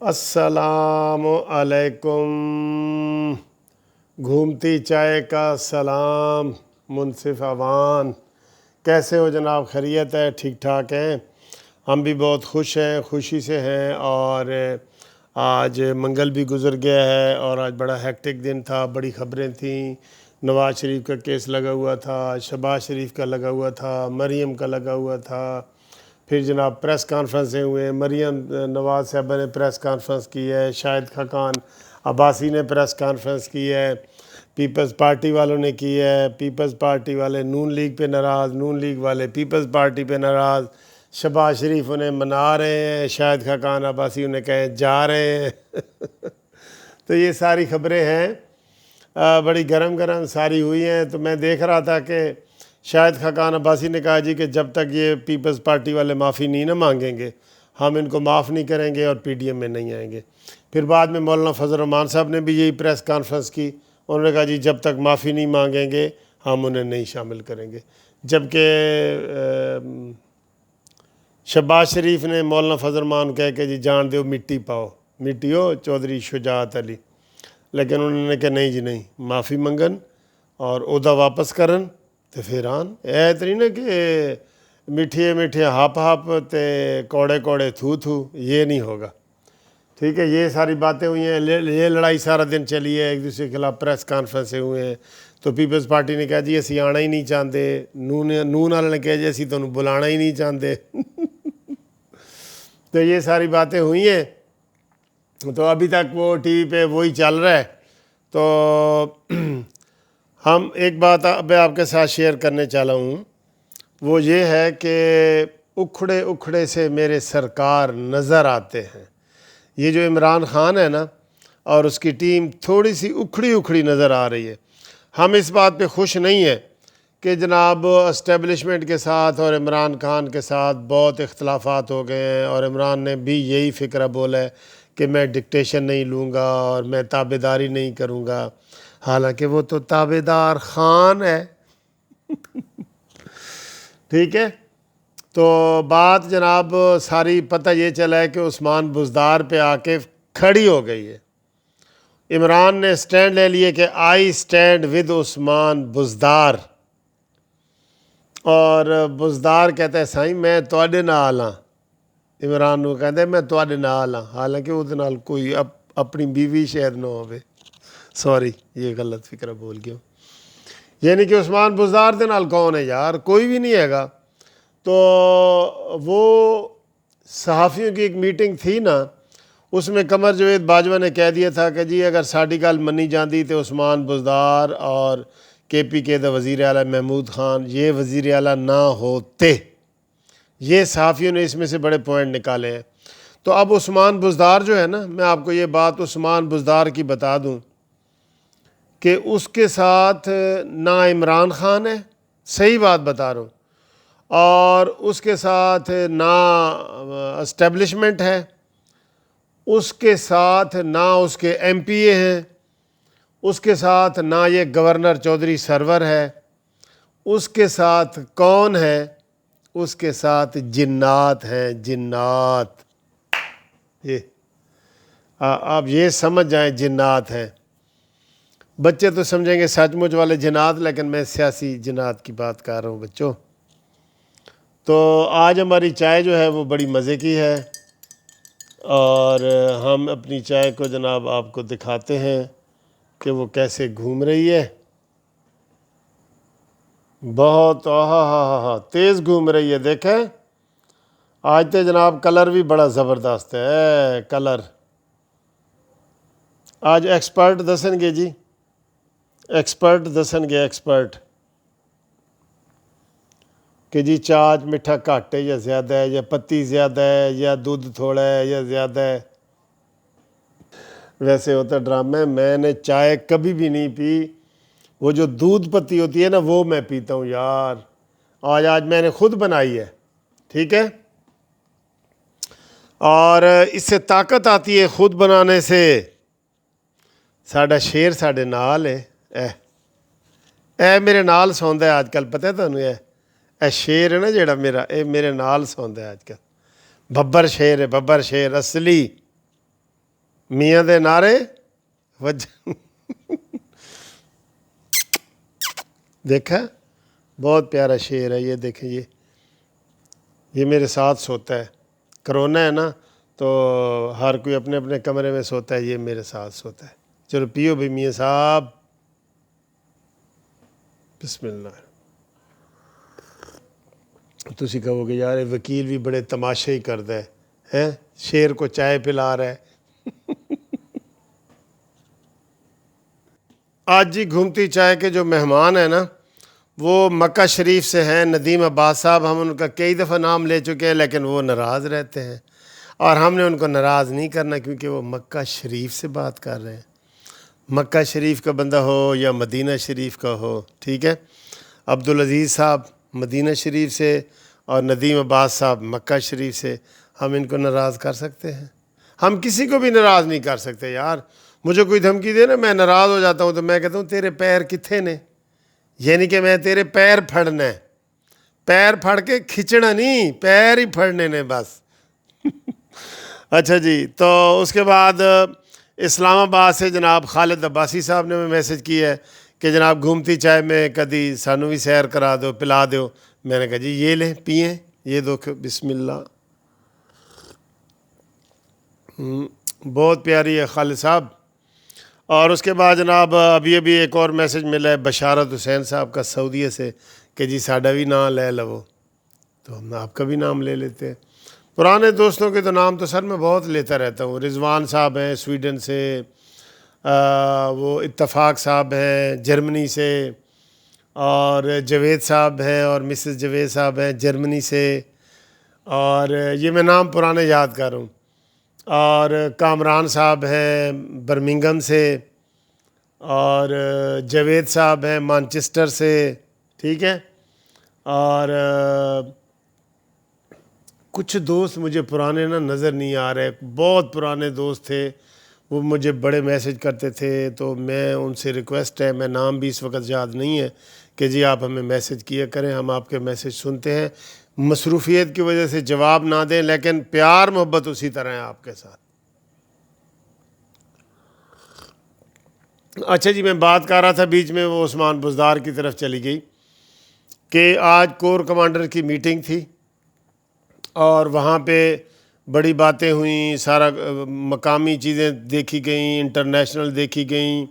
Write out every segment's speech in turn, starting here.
السلام علیکم، گھومتی چائے کا سلام منصف عوان، کیسے ہو جناب؟ خیریت ہے؟ ٹھیک ٹھاک ہیں؟ ہم بھی بہت خوش ہیں، خوشی سے ہیں۔ اور آج منگل بھی گزر گیا ہے اور آج بڑا ہیکٹک دن تھا، بڑی خبریں تھیں۔ نواز شریف کا کیس لگا ہوا تھا، شہباز شریف کا لگا ہوا تھا، مریم کا لگا ہوا تھا، پھر جناب پریس کانفرنسیں ہوئے، مریم نواز صاحبہ نے پریس کانفرنس کی ہے، شاہد خاقان عباسی نے پریس کانفرنس کی ہے، پیپلز پارٹی والوں نے کی ہے، پیپلز پارٹی والے نون لیگ پہ ناراض، نون لیگ والے پیپلز پارٹی پہ ناراض، شہباز شریف انہیں منا رہے ہیں، شاہد خاقان عباسی انہیں کہیں جا رہے ہیں تو یہ ساری خبریں ہیں، بڑی گرم گرم ساری ہوئی ہیں۔ تو میں دیکھ رہا تھا کہ شاہد خاقان عباسی نے کہا جی کہ جب تک یہ پیپلز پارٹی والے معافی نہیں نہ مانگیں گے ہم ان کو معاف نہیں کریں گے اور پی ڈی ایم میں نہیں آئیں گے۔ پھر بعد میں مولانا فضل الرحمان صاحب نے بھی یہی پریس کانفرنس کی، انہوں نے کہا جی جب تک معافی نہیں مانگیں گے ہم انہیں نہیں شامل کریں گے۔ جبکہ شہباز شریف نے مولانا فضل الرحمان کہہ کہ جی جان دیو مٹی پاؤ، مٹی ہو چودھری شجاعت علی، لیکن انہوں نے کہا نہیں جی نہیں، معافی منگن اور عہدہ واپس کرن تو پھر آن اتنی نا کہ میٹھے میٹھے ہاپ ہاپ تے کوڑے کوڑے تھو تھو، یہ نہیں ہوگا، ٹھیک ہے۔ یہ ساری باتیں ہوئی ہیں، یہ لڑائی سارا دن چلی ہے، ایک دوسرے کے خلاف پریس کانفرنسیں ہوئے ہیں۔ تو پیپلز پارٹی نے کہا جی اسی آنا ہی نہیں چاہتے، نون والے نے کہا جی اسی تو بلانا ہی نہیں چاہتے تو یہ ساری باتیں ہوئی ہیں۔ تو ابھی تک وہ ٹی وی پہ وہی چل رہا ہے۔ تو ہم ایک بات اب آپ کے ساتھ شیئر کرنے چاہتا ہوں، وہ یہ ہے کہ اکھڑے اکھڑے سے میرے سرکار نظر آتے ہیں۔ یہ جو عمران خان ہے نا اور اس کی ٹیم تھوڑی سی اکھڑی اکھڑی نظر آ رہی ہے۔ ہم اس بات پہ خوش نہیں ہیں کہ جناب اسٹیبلشمنٹ کے ساتھ اور عمران خان کے ساتھ بہت اختلافات ہو گئے ہیں، اور عمران نے بھی یہی فکرہ بولا ہے کہ میں ڈکٹیشن نہیں لوں گا اور میں تابع داری نہیں کروں گا، حالانکہ وہ تو تابع دار خان ہے ٹھیک ہے۔ تو بات جناب ساری پتہ یہ چلا ہے کہ عثمان بزدار پہ آ کے کھڑی ہو گئی ہے۔ عمران نے سٹینڈ لے لیے کہ آئی سٹینڈ ود عثمان بزدار، اور بزدار کہتا ہے سائیں میں تواڈے نال ہاں، عمران نو کہتا ہے میں تواڈے نال ہاں، حالانکہ وہ نال کوئی اپنی بیوی شاید نہ ہوئے، سوری یہ غلط فکرہ بول گیا، یعنی کہ عثمان بزدار دے نال کون ہے یار؟ کوئی بھی نہیں ہے گا۔ تو وہ صحافیوں کی ایک میٹنگ تھی نا، اس میں قمر جاوید باجوہ نے کہہ دیا تھا کہ جی اگر ساڈی گل منی جاندی تو عثمان بزدار اور کے پی کے دا وزیر اعلیٰ محمود خان یہ وزیر اعلیٰ نہ ہوتے۔ یہ صحافیوں نے اس میں سے بڑے پوائنٹ نکالے ہیں۔ تو اب عثمان بزدار جو ہے نا، میں آپ کو یہ بات عثمان بزدار کی بتا دوں کہ اس کے ساتھ نہ عمران خان ہے، صحیح بات بتا رہا ہوں، اور اس کے ساتھ نہ اسٹیبلشمنٹ ہے، اس کے ساتھ نہ اس کے ایم پی اے ہیں، اس کے ساتھ نہ یہ گورنر چودھری سرور ہے، اس کے ساتھ کون ہے؟ اس کے ساتھ جنات ہیں، جنات۔ یہ آپ یہ سمجھ جائیں جنات ہیں۔ بچے تو سمجھیں گے سچ مچ والے جنات، لیکن میں سیاسی جنات کی بات کر رہا ہوں بچوں۔ تو آج ہماری چائے جو ہے وہ بڑی مزے کی ہے، اور ہم اپنی چائے کو جناب آپ کو دکھاتے ہیں کہ وہ کیسے گھوم رہی ہے۔ بہت تیز گھوم رہی ہے، دیکھیں آج تو جناب کلر بھی بڑا زبردست ہے، کلر آج ایکسپرٹ دسن گے جی، ایکسپرٹ دسن گے، ایکسپرٹ کہ جی چاچ میٹھا گھٹ ہے یا زیادہ ہے، یا پتی زیادہ ہے، یا دودھ تھوڑا ہے یا زیادہ ہے۔ ویسے ہوتا ڈرامہ ہے، میں نے چائے کبھی بھی نہیں پی، وہ جو دودھ پتی ہوتی ہے نا وہ میں پیتا ہوں یار، آج میں نے خود بنائی ہے، ٹھیک ہے، اور اس سے طاقت آتی ہے خود بنانے سے۔ ساڈا شیر ساڈے نال ہے، اے میرے نال سوندا ہے آج کل، پتہ ہے تانوں؟ اے شیر ہے نا جیڑا میرا، اے میرے نال سوندا ہے آج کل، ببر شیر ہے، ببر شیر اصلی۔ میاں دے نعرے دیکھا بہت پیارا شعر ہے یہ. دیکھیں یہ میرے ساتھ سوتا ہے. کرونا ہے نا تو ہر کوئی اپنے اپنے کمرے میں سوتا ہے, یہ میرے ساتھ سوتا ہے. چلو پیو بھی میاں صاحب, بسم اللہ. تسی کہو گے یار وکیل بھی بڑے تماشے ہی کرتا ہے, شیر کو چائے پلا رہا ہے. آج جی گھومتی چائے کے جو مہمان ہیں نا وہ مکہ شریف سے ہیں, ندیم عباس صاحب. ہم ان کا کئی دفعہ نام لے چکے ہیں لیکن وہ ناراض رہتے ہیں, اور ہم نے ان کو ناراض نہیں کرنا کیونکہ وہ مکہ شریف سے بات کر رہے ہیں. مکہ شریف کا بندہ ہو یا مدینہ شریف کا ہو, ٹھیک ہے. عبدالعزیز صاحب مدینہ شریف سے اور ندیم عباس صاحب مکہ شریف سے, ہم ان کو ناراض کر سکتے ہیں؟ ہم کسی کو بھی ناراض نہیں کر سکتے یار. مجھے کوئی دھمکی دے نا میں ناراض ہو جاتا ہوں تو میں کہتا ہوں تیرے پیر کتنے نے, یعنی کہ میں تیرے پیر پھڑنا ہے, پیر پھڑ کے کھچنا نہیں, پیر ہی پھڑنے نے بس. اچھا جی, تو اس کے بعد اسلام آباد سے جناب خالد عباسی صاحب نے ہمیں میسج کی ہے کہ جناب گھومتی چائے میں کدی سانو بھی سیر کرا دو, پلا دو. میں نے کہا جی یہ لیں پئیں, یہ دو بسم اللہ. بہت پیاری ہے خالد صاحب. اور اس کے بعد جناب ابھی ایک اور میسج ملا ہے بشارت حسین صاحب کا سعودیہ سے کہ جی ساڈا بھی نام لے لو, تو ہم آپ کا بھی نام لے لیتے ہیں. پرانے دوستوں کے تو نام تو سر میں بہت لیتا رہتا ہوں. رضوان صاحب ہیں سویڈن سے, وہ اتفاق صاحب ہیں جرمنی سے, اور جاوید صاحب ہیں اور مسز جاوید صاحب ہیں جرمنی سے, اور یہ میں نام پرانے یاد کر رہا ہوں. اور کامران صاحب ہیں برمنگم سے, اور جاوید صاحب ہیں مانچسٹر سے, ٹھیک ہے. اور کچھ دوست مجھے پرانے نا نظر نہیں آ رہے, بہت پرانے دوست تھے, وہ مجھے بڑے میسج کرتے تھے. تو میں ان سے ریکویسٹ ہے, میں نام بھی اس وقت یاد نہیں ہے, کہ جی آپ ہمیں میسج کیا کریں, ہم آپ کے میسج سنتے ہیں. مصروفیت کی وجہ سے جواب نہ دیں لیکن پیار محبت اسی طرح ہے آپ کے ساتھ. اچھا جی, میں بات کر رہا تھا بیچ میں وہ عثمان بزدار کی طرف چلی گئی کہ آج کور کمانڈر کی میٹنگ تھی اور وہاں پہ بڑی باتیں ہوئیں, سارا مقامی چیزیں دیکھی گئیں, انٹرنیشنل دیکھی گئیں,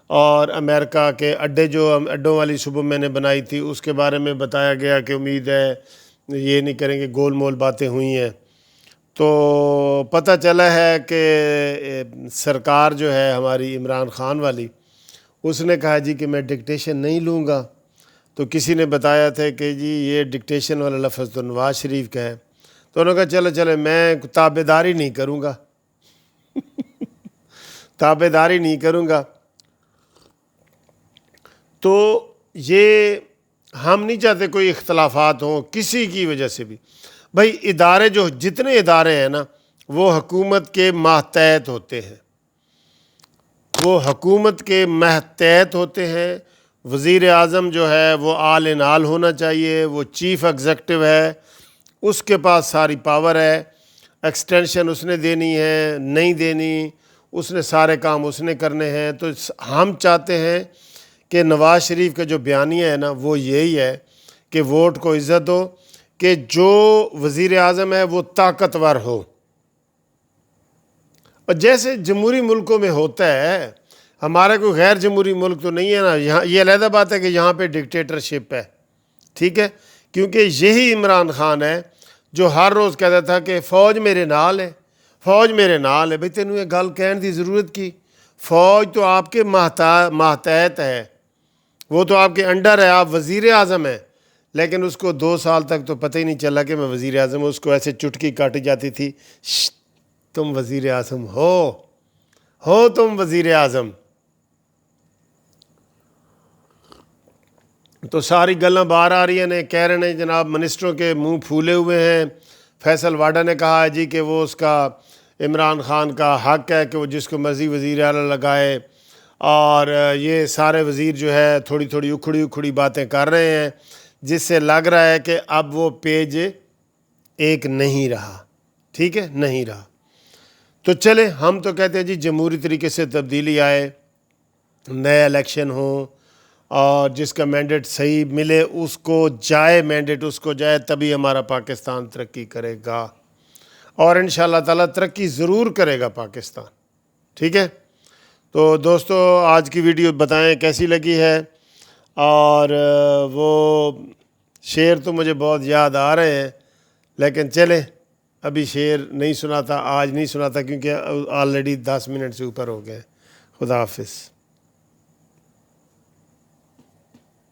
اور امریکہ کے اڈوں والی صبح میں نے بنائی تھی اس کے بارے میں بتایا گیا کہ امید ہے یہ نہیں کریں گے, گول مول باتیں ہوئی ہیں. تو پتہ چلا ہے کہ سرکار جو ہے ہماری عمران خان والی, اس نے کہا جی کہ میں ڈکٹیشن نہیں لوں گا. تو کسی نے بتایا تھا کہ جی یہ ڈکٹیشن والا لفظ تو نواز شریف کا ہے. تو انہوں نے کہا چلو میں تابع داری نہیں کروں گا, تابع داری نہیں کروں گا. تو یہ ہم نہیں چاہتے کوئی اختلافات ہوں کسی کی وجہ سے بھی. بھائی ادارے جتنے ادارے ہیں نا وہ حکومت کے ماتحت ہوتے ہیں, وہ حکومت کے ماتحت ہوتے ہیں. وزیر اعظم جو ہے وہ آل ان آل ہونا چاہیے, وہ چیف ایگزیکٹو ہے, اس کے پاس ساری پاور ہے. ایکسٹینشن اس نے دینی ہے نہیں دینی, اس نے سارے کام اس نے کرنے ہیں. تو ہم چاہتے ہیں کہ نواز شریف کا جو بیانیہ ہے نا وہ یہی ہے کہ ووٹ کو عزت دو, کہ جو وزیر اعظم ہے وہ طاقتور ہو. اور جیسے جمہوری ملکوں میں ہوتا ہے, ہمارا کوئی غیر جمہوری ملک تو نہیں ہے نا, یہاں یہ علیحدہ بات ہے کہ یہاں پہ ڈکٹیٹرشپ ہے, ٹھیک ہے. کیونکہ یہی عمران خان ہے جو ہر روز کہتا تھا کہ فوج میرے نال ہے, فوج میرے نال ہے. بھئی تینوں یہ گل کہنے دی ضرورت کی, فوج تو آپ کے ماتحت ہے, وہ تو آپ کے انڈر ہے, آپ وزیر اعظم ہیں. لیکن اس کو 2 سال تک تو پتہ ہی نہیں چلا کہ میں وزیر اعظم ہوں. اس کو ایسے چٹکی کاٹی جاتی تھی, تم وزیر اعظم ہو تم وزیر اعظم. تو ساری گلاں باہر آ رہی ہیں, کہہ رہے ہیں جناب منسٹروں کے منہ پھولے ہوئے ہیں. فیصل واڈا نے کہا ہے جی کہ وہ اس کا عمران خان کا حق ہے کہ وہ جس کو مرضی وزیر اعلیٰ لگائے, اور یہ سارے وزیر جو ہے تھوڑی تھوڑی اکھڑی باتیں کر رہے ہیں, جس سے لگ رہا ہے کہ اب وہ پیج ایک نہیں رہا, ٹھیک ہے, نہیں رہا. تو چلیں ہم تو کہتے ہیں جی جمہوری طریقے سے تبدیلی آئے، نئے الیکشن ہوں، اور جس کا مینڈیٹ صحیح ملے اس کو جائے، مینڈیٹ اس کو جائے، تبھی ہمارا پاکستان ترقی کرے گا، اور انشاءاللہ تعالیٰ ترقی ضرور کرے گا پاکستان. ٹھیک ہے؟ تو دوستو آج کی ویڈیو بتائیں کیسی لگی ہے، اور وہ شعر تو مجھے بہت یاد آ رہے ہیں، لیکن چلیں ابھی شعر نہیں سناتا، آج نہیں سناتا کیونکہ آلریڈی 10 منٹ سے اوپر ہو گئے. خدا حافظ.